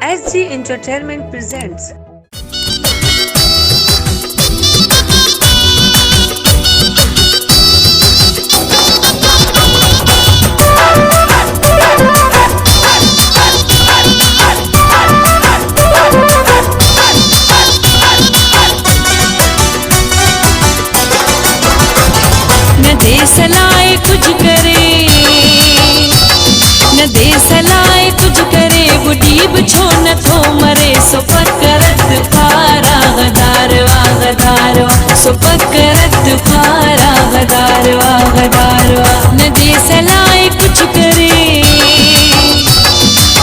SG Entertainment presents न देश लाए कुछ करे, न देश लाए कुछ करे, बुढ़ीब छो न थो मरे, सो पकरत फारा गदारवा गदारवा, सो पकरत फारा गदारवा गदारवा। न देश लाए कुछ करे,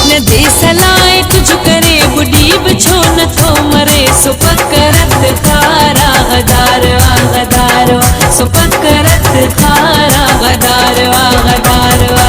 न देश लाए कुछ करे, बुढ़ीब छो न थो मरे, सो पकरत फारा गदारवा गदारवा, सो पकरत फारा गदारवा गदारवा।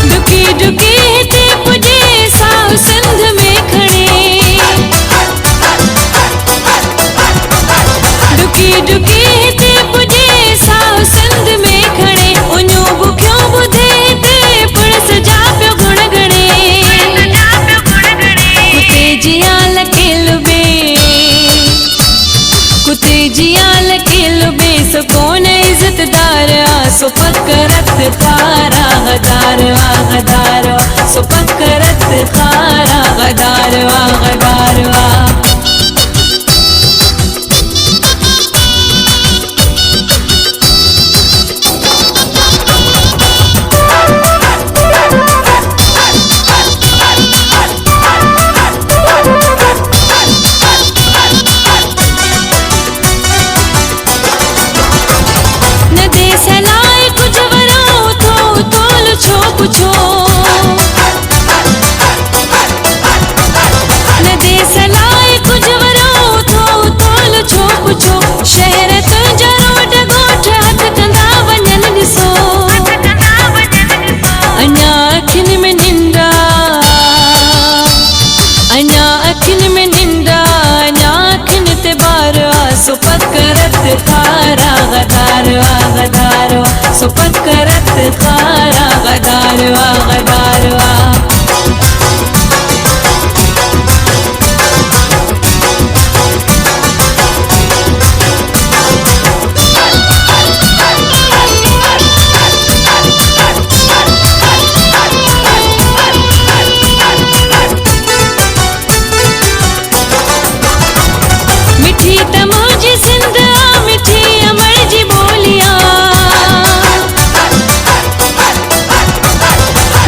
डुकी डुकी ते पुजे साहु सिंध में खड़े, डुकी डुकी ते पुजे साहु सिंध में खड़े, उन्यो बुख्यो बुधे ते पुरस जा पियो गुण गणे, कुते जिया लके लुबे, कुते जिया लके लुबे, सो कौन इज्जतदार आ, सो पकरत फारा गदारवा गदारवा, सो पकरत फारा गदारवा गदारवा। न देश लाए कुछ वरो थो तोल छो पुछो, न देश लाए कुछ वरो थो तोल छो पुछो, शहर तुंहिंजा रोड ॻोठ हथ कंदा वञनि ॾिसो, अञा अखियुनि में निंदा, अञा अखियुनि में निंदा, अञा अखियुनि ते ॿार आ, सो पकरत फारा गदारवा गदारवा, सो पकरत फारा गदारवा गदारवा। मिठी त मुंहिंजी सिंध आ, मिठी अमर जी बोलिया,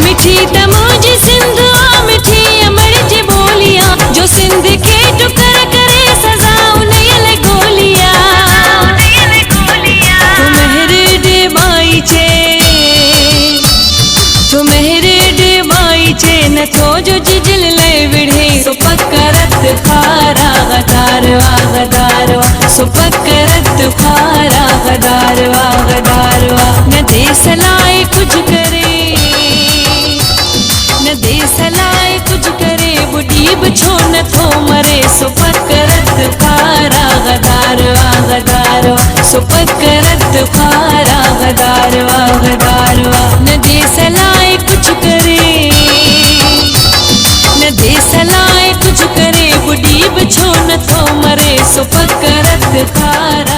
मिठी त मुंहिंजी सिंध आ, मिठी अमर जी बोलिया, जो सिंध खे टुकर करे सज़ा उन्हीअ लाइ गोलिया, तूं मेहर ॾे बाई चे, तूं मेहर ॾे बाई चे, नथो जो जिजल लाइ विढ़े, सो पकरत फारा गदारवा गदारवा, सो पकरत फारा गदारवा गदारवा। न देश लाए कुछ करे, न देश लाए कुछ करे, बुढ़ीब छो न थो मरे, सो पकरत फारा गदारवा गदारवा, सो पकरत फारा गदारवा गदारवा। न देश लाए कुछ करे, न देश लाए कुछ करे, बुढ़ीब छो न थो मरे, सो पकरत फारा